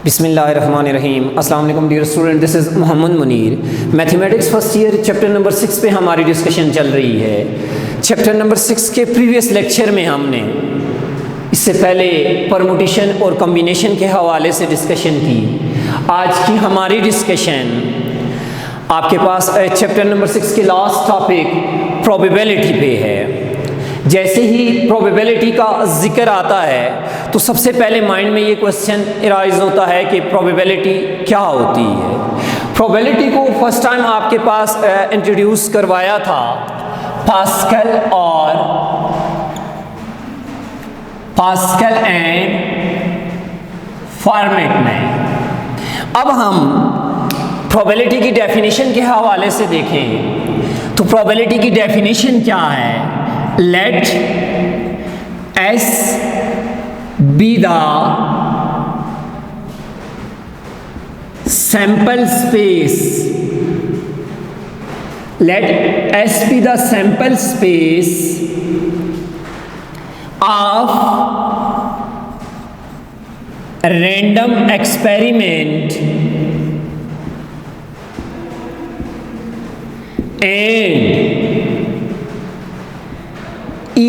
बिस्मिल्लाहिर्रहमानिर्रहीम। अस्सलाम वालेकुम dear student, this is Mohammad Munir. Mathematics first year chapter number 6 पे हमारी डिस्कशन चल रही है। चैप्टर नंबर 6 के प्रीवियस लेक्चर में हमने इससे पहले परमुटेशन और कॉम्बिनेशन के हवाले से डिस्कशन की। आज की हमारी डिस्कशन आपके पास चैप्टर नंबर 6 के लास्ट टॉपिक प्रोबेबिलिटी पे है। जैसे ही प्रोबेबिलिटी का जिक्र आता है तो सबसे पहले माइंड में ये क्वेश्चन अराइज होता है कि प्रोबेबिलिटी क्या होती है। प्रोबेबिलिटी को फर्स्ट टाइम आपके पास इंट्रोड्यूस करवाया था पास्कल एंड फॉर्मेट में। अब हम प्रोबेबिलिटी की डेफिनेशन के हवाले से देखें तो प्रोबेबिलिटी की डेफिनेशन क्या है। Let S be the sample space. Let S be the sample space of random experiment and E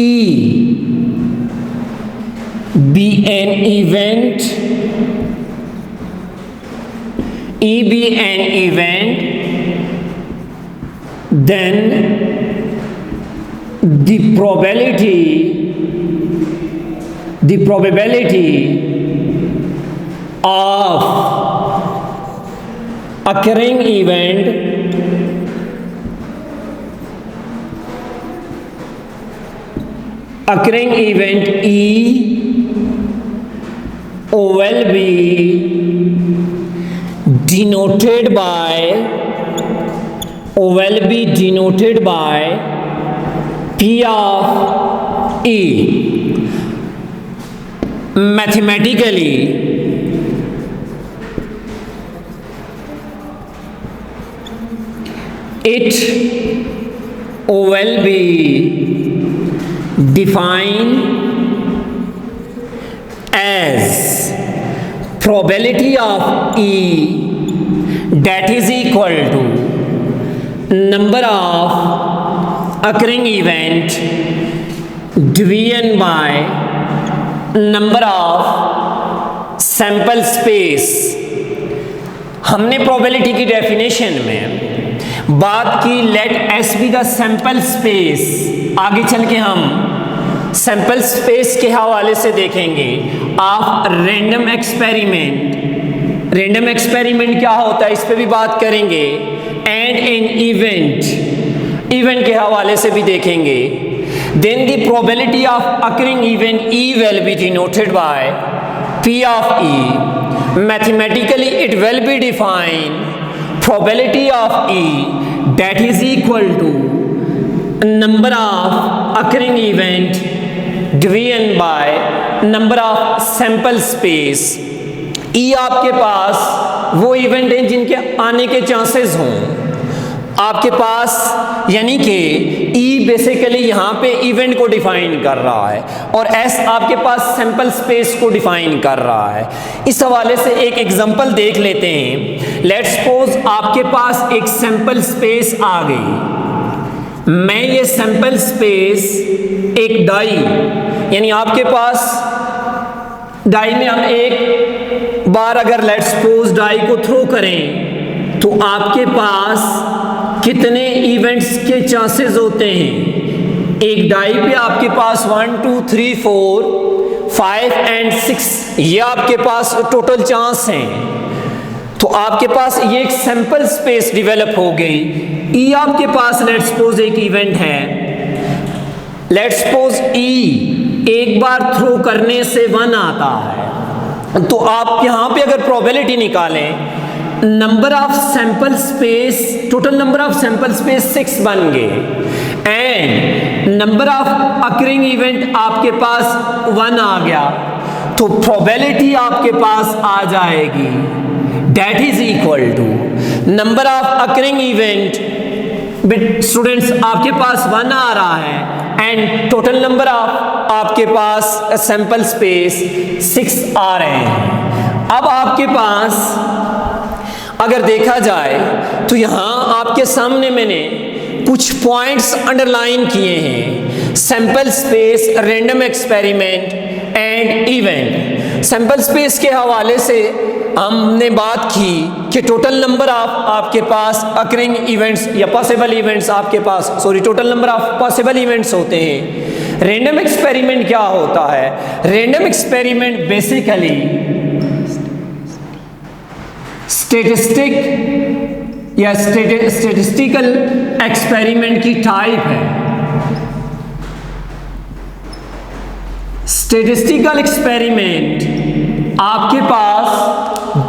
be an event, then the probability of occurring event E will be denoted by P of E. Mathematically, it will be defined as probability of E that is equal to number of occurring event divided by number of sample space। हमने probability की definition में बात की let S be the sample space। आगे चल के हम sample space के हवाले से देखेंगे। आप रैंडम एक्सपेरिमेंट क्या होता है इस पे भी बात करेंगे एंड एन इवेंट के हवाले से भी देखेंगे। Then the probability of occurring event E will be denoted by P of E। Mathematically it will be define probability of E that is equal to number of occurring event divided by number of sample space। E आपके पास वो event हैं जिनके आने के chances हों आपके पास, यानी कि E बेसिकली यहाँ पे इवेंट को डिफाइन कर रहा है और S आपके पास सैंपल स्पेस को डिफाइन कर रहा है। इस हवाले से एक एग्जांपल देख लेते हैं। लेट्स सपोज आपके पास एक सैंपल स्पेस आ गई। मैं ये सैंपल स्पेस एक डाई, यानी आपके पास डाई में हम एक बार अगर लेट्स सपोज डाई को थ्रो करें तो आपके पास कितने इवेंट्स के चांसेस होते हैं। एक डाई पे आपके पास 1 2 3 4 5 एंड 6 ये आपके पास टोटल चांस हैं। तो आपके पास ये एक सैंपल स्पेस डेवलप हो गई। E आपके पास लेट्स सपोज एक इवेंट है। लेट्स सपोज E एक बार थ्रो करने से 1 आता है तो आप यहाँ पे अगर प्रोबेबिलिटी निकालें number of sample space, total number of sample space 6 बन गए and number of occurring event आपके पास 1 आ गया तो प्रोबेबिलिटी आपके पास आ जाएगी that is equal to number of occurring event। Students आपके पास 1 आ रहा है एंड टोटल नंबर ऑफ आपके पास सैंपल स्पेस 6 आ रहे हैं। अब आपके पास अगर देखा जाए तो यहां आपके सामने मैंने कुछ पॉइंट्स अंडरलाइन किए हैं, sample space, random experiment and event. Sample space के हवाले से हमने बात की कि टोटल नंबर ऑफ आपके पास अकरिंग इवेंट्स या पॉसिबल इवेंट्स आपके पास total number of possible events होते हैं। रैंडम एक्सपेरिमेंट क्या होता है? रैंडम एक्सपेरिमेंट बेसिकली स्टैटिस्टिक या स्टैटिस्टिकल एक्सपेरिमेंट की टाइप है। स्टैटिस्टिकल एक्सपेरिमेंट आपके पास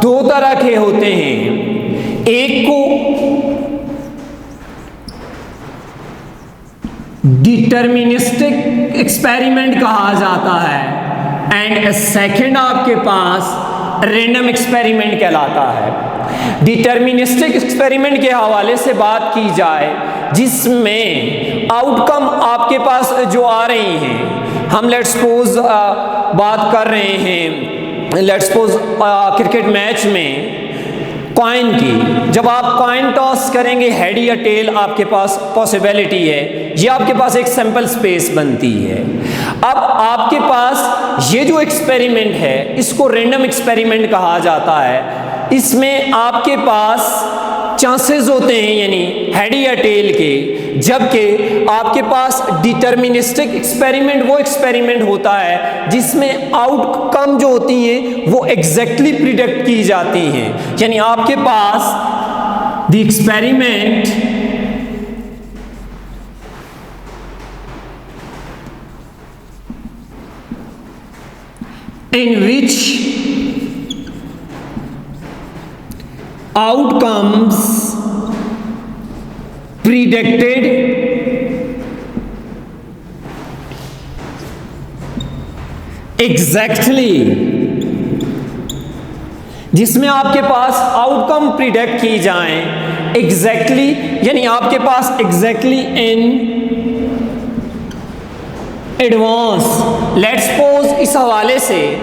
दो तरह के होते हैं। एक को डिटर्मिनिस्टिक एक्सपेरिमेंट कहा जाता है एंड सेकंड आपके पास रैंडम एक्सपेरिमेंट कहलाता है। डिटर्मिनिस्टिक एक्सपेरिमेंट के हवाले से बात की जाए जिसमें आउटकम आपके पास जो आ रही हैं, हम लेट्स सपोज बात कर रहे हैं, लेट्स सपोज क्रिकेट मैच में कॉइन की, जब आप कॉइन टॉस करेंगे हेड या टेल आपके पास पॉसिबिलिटी है, ये आपके पास एक सैंपल स्पेस बनती है। अब आपके पास ये जो एक्सपेरिमेंट है इसको रैंडम एक्सपेरिमेंट कहा जाता है। इसमें आपके पास चांसेस होते हैं यानी हेड या टेल के, जबकि आपके पास डिटर्मिनिस्टिक एक्सपेरिमेंट वो एक्सपेरिमेंट होता है जिसमें आउटकम जो होती हैं वो एग्जैक्टली प्रिडिक्ट की जाती हैं। यानी आपके पास the experiment in which outcomes predicted exactly, जिसमें आपके पास आउटकम प्रिडिक्ट की जाएं एग्जैक्टली, यानी आपके पास exactly in advance. Let's suppose इस हवाले से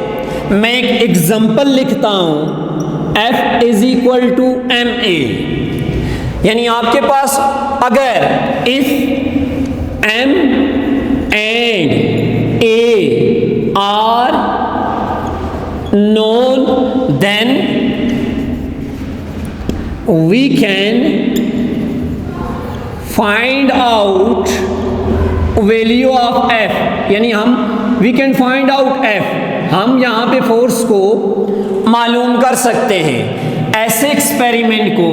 मैं एक एग्जांपल लिखता हूं, F is equal to M A, यानी आपके पास अगर if M and A are known then we can find out value of F, यानी हम we can find out F, हम यहाँ पे फोर्स को मालूम कर सकते हैं। ऐसे एक्सपेरिमेंट को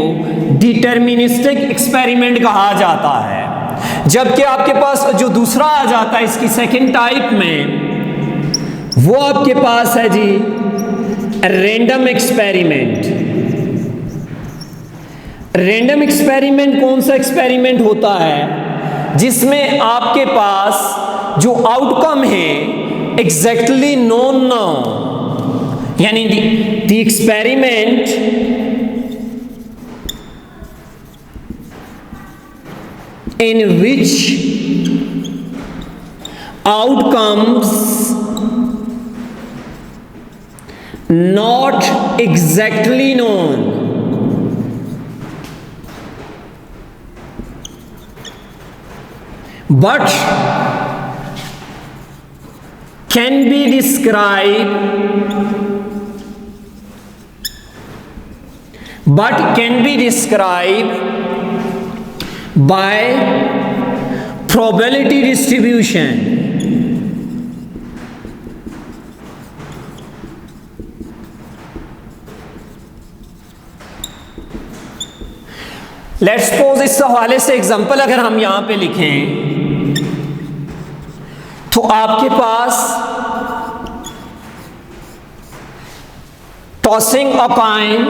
डिटर्मिनिस्टिक एक्सपेरिमेंट कहा जाता है। जबकि आपके पास जो दूसरा आ जाता है इसकी सेकंड टाइप में, वो आपके पास है जी रैंडम एक्सपेरिमेंट। रैंडम एक्सपेरिमेंट कौन सा एक्सपेरिमेंट होता है? जिसमें आपके पास जो आउटकम है एग्जैक्टली नोन ना हो, यानी the experiment in which outcomes not exactly known but can be described by probability distribution. Let's suppose इस हवाले से एग्जांपल अगर हम यहां पे लिखें तो आपके पास tossing a coin,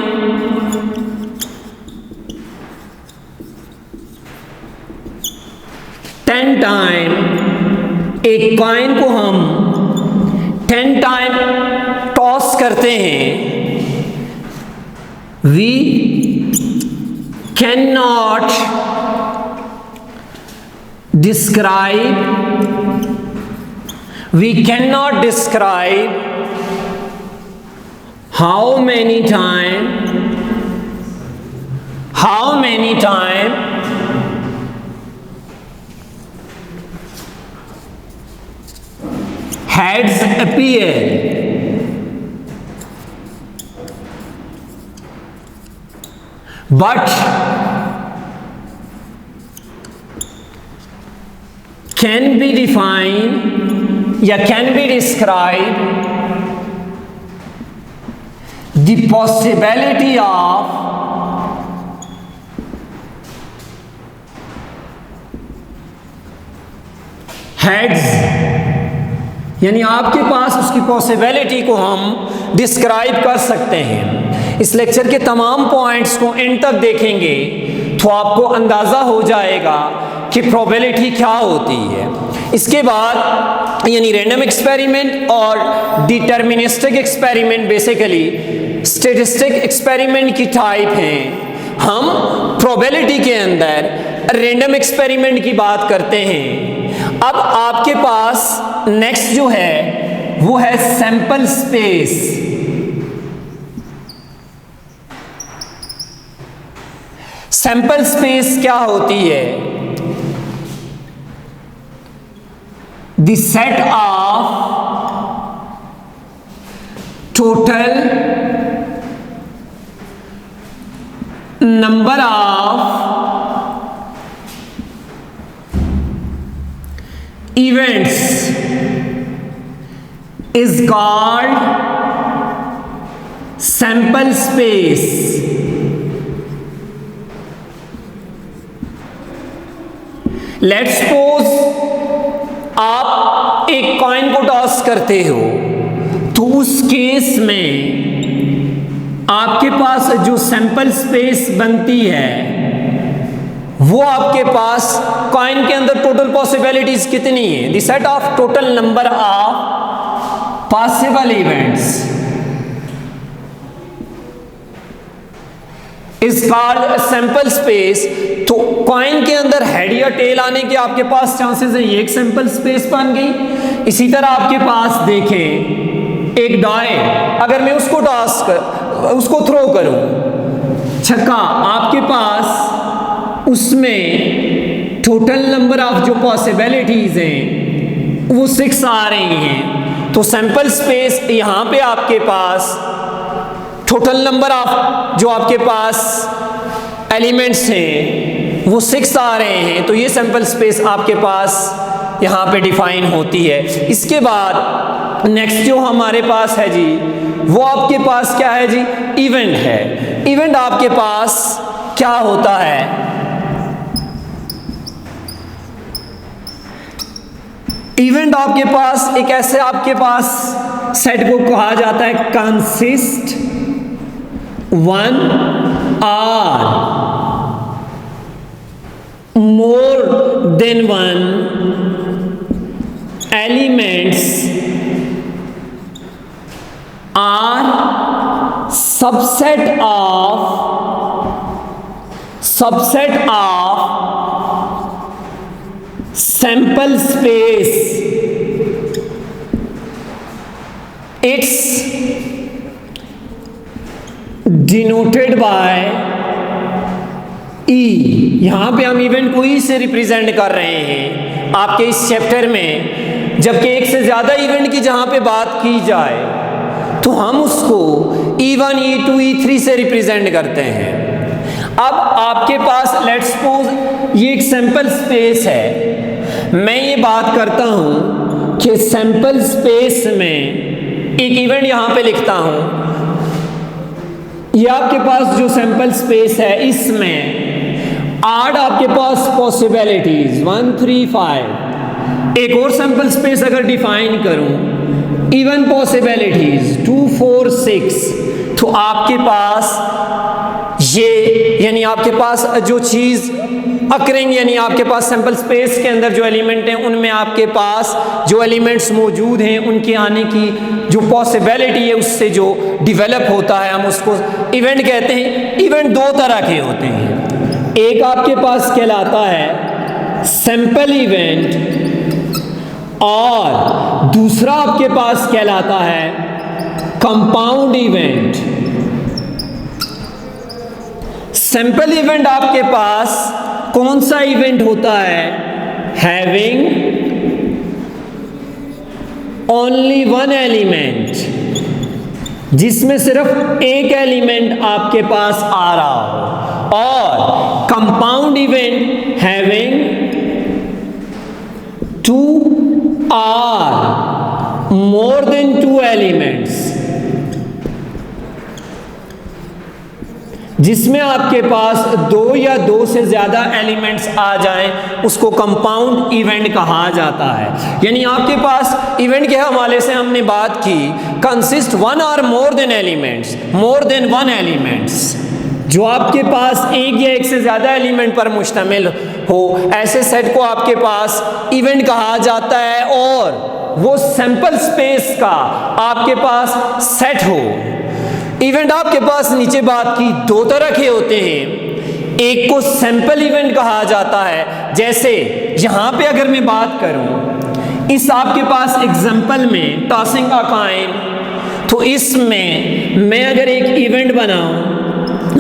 ten time, एक कॉइन को हम 10 टाइम टॉस करते हैं, we cannot describe How many time heads appear? But can be defined या can be described the possibility of heads, यानी आपके पास उसकी पॉसिबिलिटी को हम डिस्क्राइब कर सकते हैं। इस लेक्चर के तमाम पॉइंट्स को एंड तक देखेंगे तो आपको अंदाज़ा हो जाएगा कि प्रोबेबिलिटी क्या होती है। इसके बाद यानी रैंडम एक्सपेरिमेंट और deterministic experiment basically statistic experiment की टाइप हैं। हम प्रोबेबिलिटी के अंदर रैंडम एक्सपेरिमेंट की बात करते हैं। अब आपके पास नेक्स्ट जो है वो है सैंपल स्पेस। सैंपल स्पेस क्या होती है? The set of total number of events is called sample space. Let's suppose आप एक कॉइन को टॉस करते हो तो उस केस में आपके पास जो सैंपल स्पेस बनती है वो आपके पास कॉइन के अंदर टोटल पॉसिबिलिटीज कितनी है? The set of total number of possible events is called sample space. तो कॉइन के अंदर हेड या टेल आने के आपके पास चांसेस है, ये एक सैंपल स्पेस बन गई। इसी तरह आपके पास देखें एक डाई, अगर मैं उसको उसको थ्रो करूं छक्का, आपके पास उसमें टोटल नंबर ऑफ जो पॉसिबिलिटीज हैं वो 6 आ रही हैं। तो सैंपल स्पेस यहां पे आपके पास टोटल नंबर ऑफ जो आपके पास एलिमेंट्स हैं वो 6 आ रहे हैं। तो ये सैंपल स्पेस आपके पास यहां पे डिफाइन होती है। इसके बाद नेक्स्ट जो हमारे पास है जी वो आपके पास क्या है जी? इवेंट है। इवेंट आपके पास क्या होता है? इवेंट आपके पास एक ऐसे आपके पास सेट को कहा जाता है consist one or more than one elements or subset of sample space. It's denoted by E। यहां पे हम इवेंट को E से रिप्रेजेंट कर रहे हैं आपके इस चैप्टर में। जबकि एक से ज्यादा इवेंट की जहां पे बात की जाए तो हम उसको E1, E2, E3 से रिप्रेजेंट करते हैं। अब आपके पास लेट्स सपोज ये एक सैंपल स्पेस है। मैं ये बात करता हूं कि सैंपल स्पेस में एक इवेंट यहां पे लिखता हूं। ये आपके पास जो सैंपल स्पेस है इसमें 8 आपके पास पॉसिबिलिटीज 1, 3, 5। एक और सैंपल स्पेस अगर डिफाइन करूं इवन पॉसिबिलिटीज 2, 4, 6, तो आपके पास ये यानी आपके पास जो चीज अकरिंग यानी आपके पास सैंपल स्पेस के अंदर जो एलिमेंट हैं उनमें आपके पास जो एलिमेंट्स मौजूद हैं उनके आने की जो पॉसिबिलिटी है उससे जो डेवलप होता है हम उसको इवेंट कहते हैं। इवेंट 2 तरह के होते हैं। एक आपके पास कहलाता है सैंपल इवेंट और दूसरा आपके पास कहलाता है कंपाउंड इवेंट। सैंपल इवेंट आपके पास कौन सा इवेंट होता है? हैविंग ओनली वन एलिमेंट, जिसमें सिर्फ एक एलिमेंट आपके पास आ रहा हो। और compound event having two or more than two elements, जिसमें आपके पास दो या दो से ज्यादा एलिमेंट्स आ जाएं, उसको कंपाउंड इवेंट कहा जाता है। यानी आपके पास इवेंट के हवाले से हमने बात की, कंसिस्ट वन और मोर देन एलिमेंट्स, मोर देन वन एलिमेंट्स, जो आपके पास एक या एक से ज्यादा एलिमेंट पर मुश्तमिल हो, ऐसे सेट को आपके पास इवेंट कहा जाता है। और वो सैंपल स्पेस का आपके पास सेट हो। इवेंट आपके पास नीचे बात की दो तरह के होते हैं, एक को सैंपल इवेंट कहा जाता है। जैसे यहां पे अगर मैं बात करूं, इस आपके पास एग्जांपल में टॉसिंग अ कॉइन, तो इसमें मैं अगर एक इवेंट बनाऊं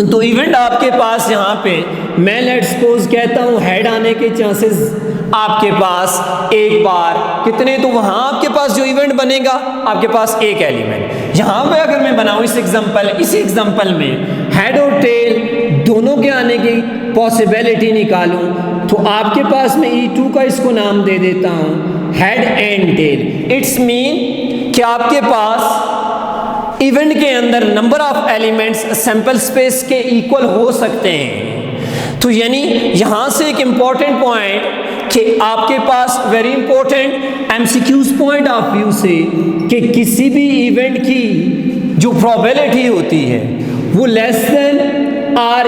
तो इवेंट आपके पास यहां पे मैं लेट्स सपोज कहता हूं हेड आने के चांसेस आपके पास एक बार कितने, तो वहां आपके पास जो इवेंट बनेगा आपके पास एक एलिमेंट। यहां पे अगर मैं बनाऊं इस एग्जांपल में हेड और टेल दोनों के आने की पॉसिबिलिटी निकालूं, तो आपके पास मैं E2 का इसको नाम दे देता हूं head and tail. It's mean कि आपके पास इवेंट के अंदर number of elements sample space के इक्वल हो सकते हैं। तो यानी यहां से एक इंपॉर्टेंट पॉइंट कि आपके पास very important MCQs point of view से कि किसी भी इवेंट की जो प्रोबेबिलिटी होती है वो less than or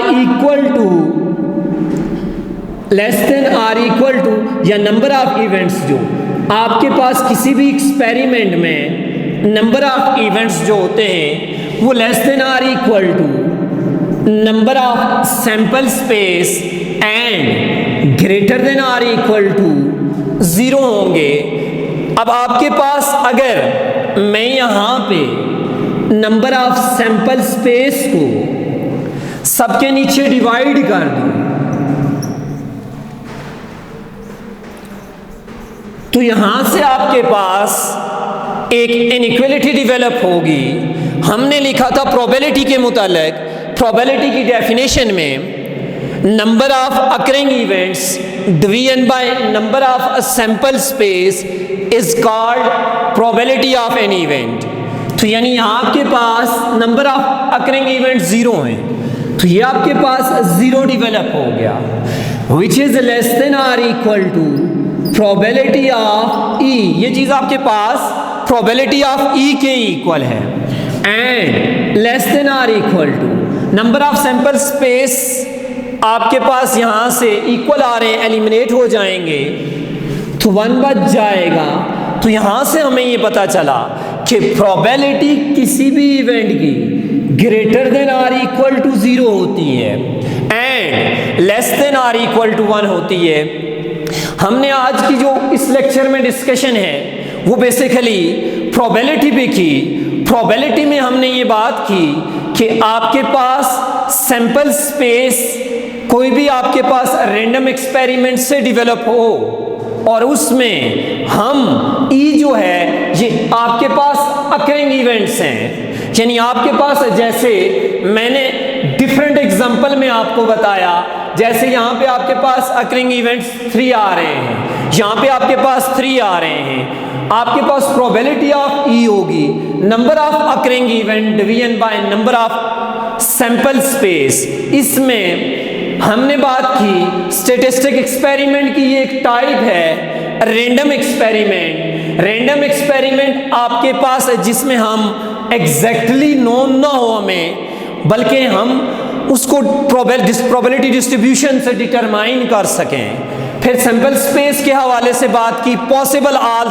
equal to या नंबर ऑफ इवेंट्स जो आपके पास किसी भी एक्सपेरिमेंट में नंबर ऑफ इवेंट्स जो होते हैं वो less than or equal to number of sample space and greater than or equal to 0 होंगे। अब आपके पास अगर मैं यहां पे नंबर ऑफ सैंपल स्पेस को सबके नीचे डिवाइड कर दूं, तो यहां से आपके पास एक इनइक्वालिटी डेवलप होगी। हमने लिखा था प्रोबेबिलिटी के मुतालिक, प्रोबेबिलिटी की डेफिनेशन में number of occurring events division by number of sample space is called probability of an event. तो यानी यहाँ आपके पास नंबर ऑफ अकरिंग इवेंट 0 हैं, तो ये आपके पास 0 डेवलप हो गया, which is less than or equal to probability of E. ये चीज आपके पास प्रोबेबिलिटी ऑफ ई के इक्वल है। And less than or equal to number of sample space आपके पास यहां से इक्वल आ रहे हैं, एलिमिनेट हो जाएंगे तो 1 बच जाएगा। तो यहां से हमें ये पता चला कि प्रोबेबिलिटी किसी भी इवेंट की greater than or equal to 0 होती है and less than or equal to 1 होती है। हमने आज की जो इस लेक्चर में डिस्कशन है वो बेसिकली प्रोबेबिलिटी पे की। प्रोबेबिलिटी में हमने ये बात की कि आपके पास सैंपल स्पेस कोई भी आपके पास रैंडम एक्सपेरिमेंट से डेवलप हो और उसमें हम ई जो है ये आपके पास अकरिंग इवेंट्स हैं। यानी आपके पास जैसे मैंने डिफरेंट एग्जांपल में आपको बताया, जैसे यहाँ पे आपके पास अकरिंग इवेंट्स 3 आ रहे हैं, यहाँ पे आपके पास 3 आ रहे हैं, आपके पास प्रोबेबिलिटी ऑफ ई होगी number of occurring event division by number of sample space. इसमें हमने बात की स्टैटिस्टिक एक्सपेरिमेंट की, ये एक टाइप है रैंडम एक्सपेरिमेंट। रैंडम एक्सपेरिमेंट आपके पास है जिसमें हम एग्जैक्टली नोन ना हो हमें, बल्कि हम उसको प्रोबेबिलिटी डिस्ट्रीब्यूशन से डिटरमाइन कर सकें। फिर सैंपल स्पेस के हवाले से बात की, पॉसिबल ऑल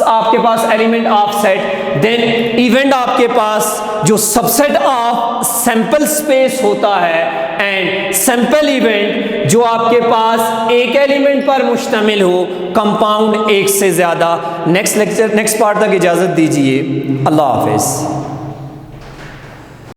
आपके पास element of set, then event आपके पास जो सबसेट ऑफ सैंपल स्पेस होता है एंड सैंपल इवेंट जो आपके पास एक एलिमेंट पर मुश्तमिल हो, कंपाउंड एक से ज्यादा। नेक्स्ट पार्ट तक इजाजत दीजिए। अल्लाह हाफिज।